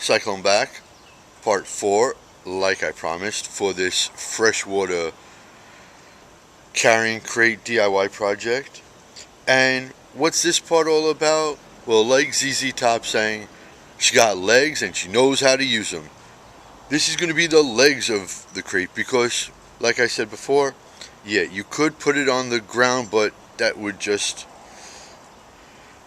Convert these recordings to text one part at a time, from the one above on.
Cyclone back, part 4, like I promised, for this freshwater carrying crate DIY project. And what's this part all about? Well, like ZZ Top saying, she got legs and she knows how to use them. This is going to be the legs of the crate because, like I said before, yeah, you could put it on the ground, but that would just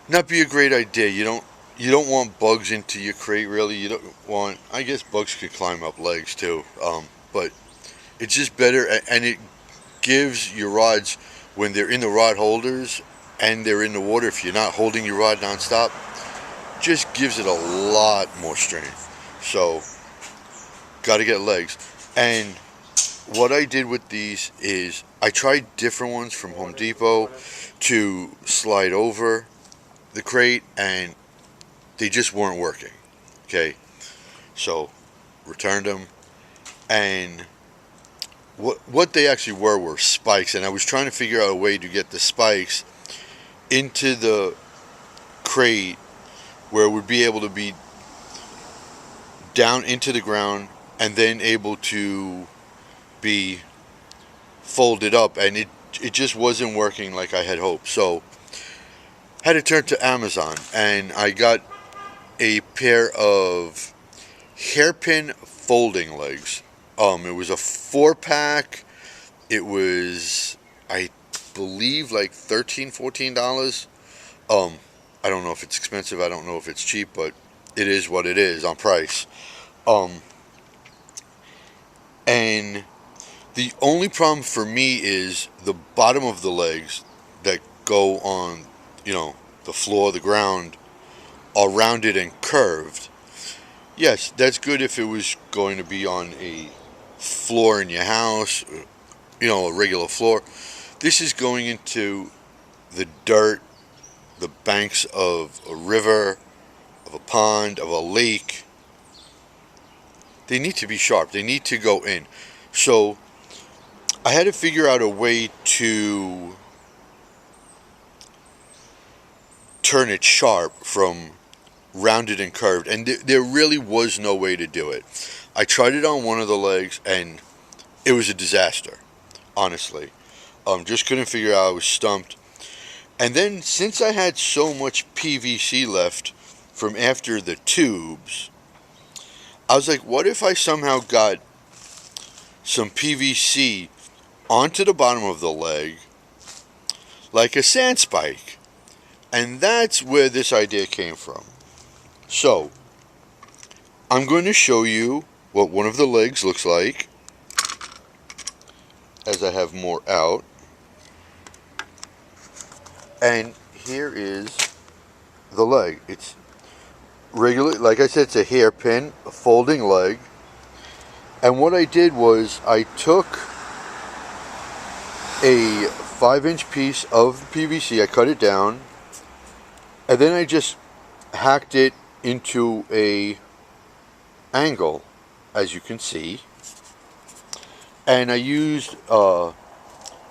not be a great idea. You don't want bugs into your crate, really. You don't want, I guess bugs could climb up legs too, but it's just better, and it gives your rods, when they're in the rod holders and they're in the water, if you're not holding your rod nonstop, just gives it a lot more strength. So, got to get legs. And what I did with these is I tried different ones from Home Depot to slide over the crate, and they just weren't working. Okay, so returned them, and what they actually were spikes, and I was trying to figure out a way to get the spikes into the crate where it would be able to be down into the ground and then able to be folded up, and it just wasn't working like I had hoped. So had to turn to Amazon, and I got a pair of hairpin folding legs. It was a 4-pack. It was, I believe, like $13-14. I don't know if it's expensive. I don't know if it's cheap, but it is what it is on price. And the only problem for me is the bottom of the legs that go on, the floor, the ground, are rounded and curved. Yes, that's good if it was going to be on a floor in your house, a regular floor. This is going into the dirt, the banks of a river, of a pond, of a lake. They need to be sharp. They need to go in. So I had to figure out a way to turn it sharp from rounded and curved, and there really was no way to do it. I tried it on one of the legs, and it was a disaster, honestly. Just couldn't figure out. I was stumped. And then, since I had so much PVC left from after the tubes, I was like, what if I somehow got some PVC onto the bottom of the leg like a sand spike? And that's where this idea came from. So, I'm going to show you what one of the legs looks like as I have more out. And here is the leg. It's regular, like I said, it's a hairpin, a folding leg. And what I did was I took a 5-inch piece of PVC, I cut it down, and then I just hacked it into a angle, as you can see, and I used the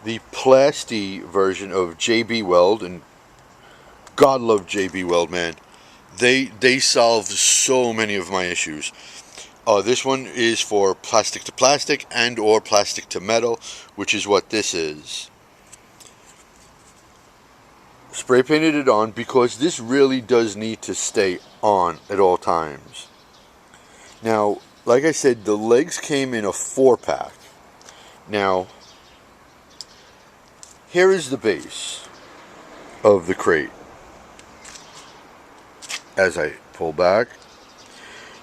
Plasti version of JB Weld, and God love JB Weld, man. They solved so many of my issues. This one is for plastic to plastic and or plastic to metal, which is what this is. Spray painted it on because this really does need to stay on at all times. Now, like I said, the legs came in a 4-pack. Now, here is the base of the crate. As I pull back,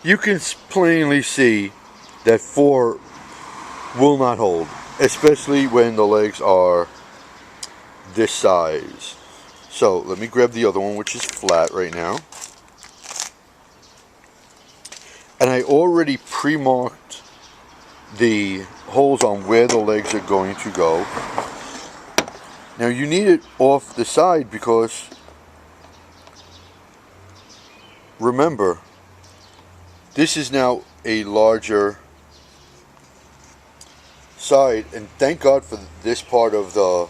you can plainly see that 4 will not hold, especially when the legs are this size. So let me grab the other one, which is flat right now. And I already pre-marked the holes on where the legs are going to go. Now you need it off the side because, remember, this is now a larger side, and thank God for this part of the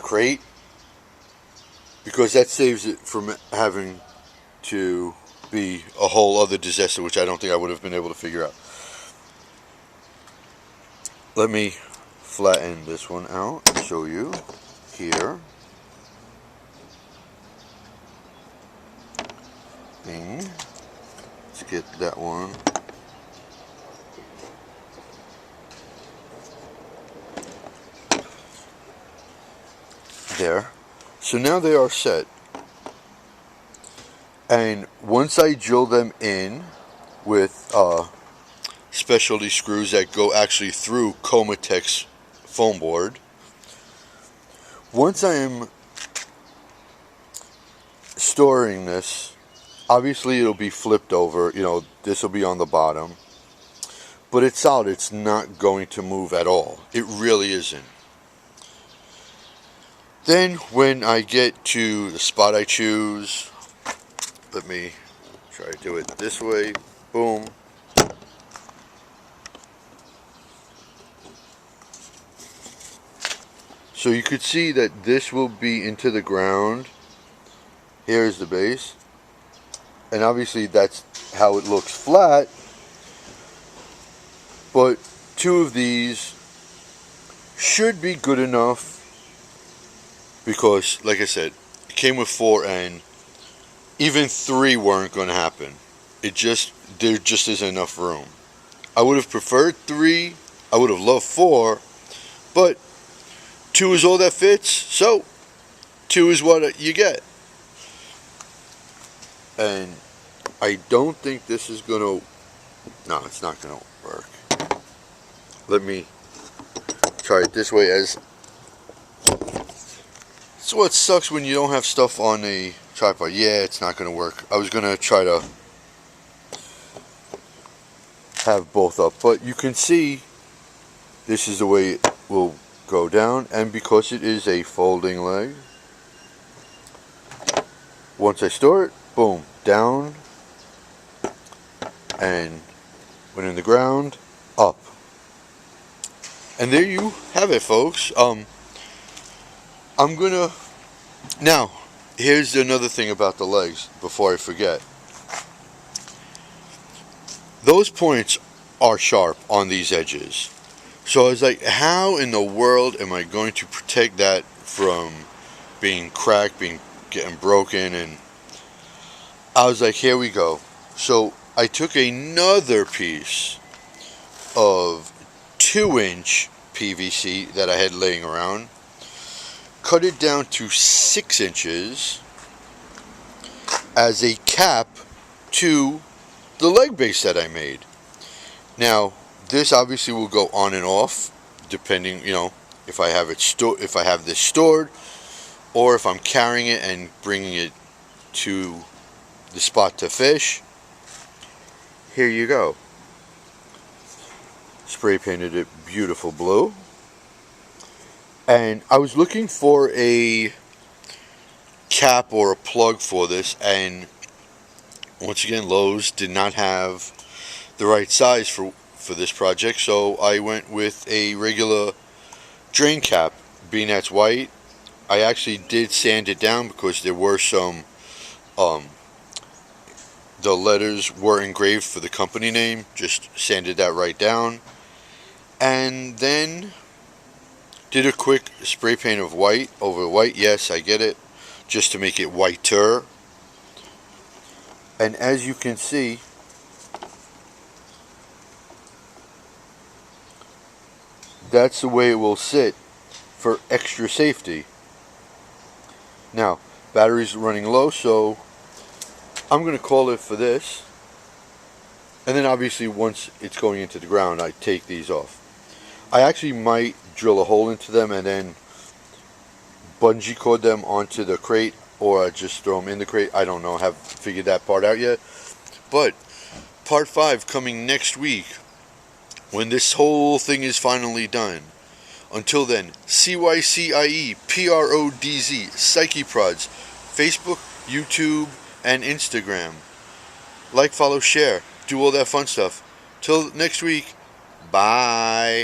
crate, because that saves it from having to be a whole other disaster, which I don't think I would have been able to figure out. Let me flatten this one out and show you here. Let's get that one. There. So now they are set. And once I drill them in with specialty screws that go actually through Comatex foam board, once I am storing this, obviously it'll be flipped over, this will be on the bottom, but it's solid. It's not going to move at all. It really isn't. Then when I get to the spot I choose, let me try to do it this way. Boom. So you could see that this will be into the ground. Here's the base. And obviously that's how it looks flat. But 2 of these should be good enough, because like I said, it came with 4 and even 3 weren't going to happen. There just isn't enough room. I would have preferred 3. I would have loved 4, but 2 is all that fits, so 2 is what you get. And I don't think this is going to, no, it's not going to work. Let me try it this way. As so what sucks when you don't have stuff on a tripod. Yeah, it's not going to work. I was going to try to have both up, but you can see this is the way it will go down. And because it is a folding leg, once I store it, boom, down, and when in the ground, up. And there you have it, folks. I'm gonna, now here's another thing about the legs before I forget. Those points are sharp on these edges. So I was like, how in the world am I going to protect that from being cracked, getting broken? And I was like, here we go. So I took another piece of 2-inch PVC that I had laying around, cut it down to 6 inches as a cap to the leg base that I made. Now, this obviously will go on and off depending, if I have this stored, or if I'm carrying it and bringing it to the spot to fish. Here you go. Spray painted it beautiful blue. And I was looking for a cap or a plug for this, and once again, Lowe's did not have the right size for this project, so I went with a regular drain cap. Being that's white, I actually did sand it down because there were some the letters were engraved for the company name. Just sanded that right down, and then did a quick spray paint of white over white. Yes, I get it, just to make it whiter. And as you can see, that's the way it will sit for extra safety. Now, battery's running low, so I'm going to call it for this. And then obviously once it's going into the ground, I take these off. I actually might drill a hole into them and then bungee cord them onto the crate, or I just throw them in the crate. I don't know, haven't figured that part out yet. But part 5 coming next week, when this whole thing is finally done. Until then, CYCIE PRODZ Psyche Prods, Facebook, YouTube, and Instagram. Like, follow, share, do all that fun stuff. Till next week, bye.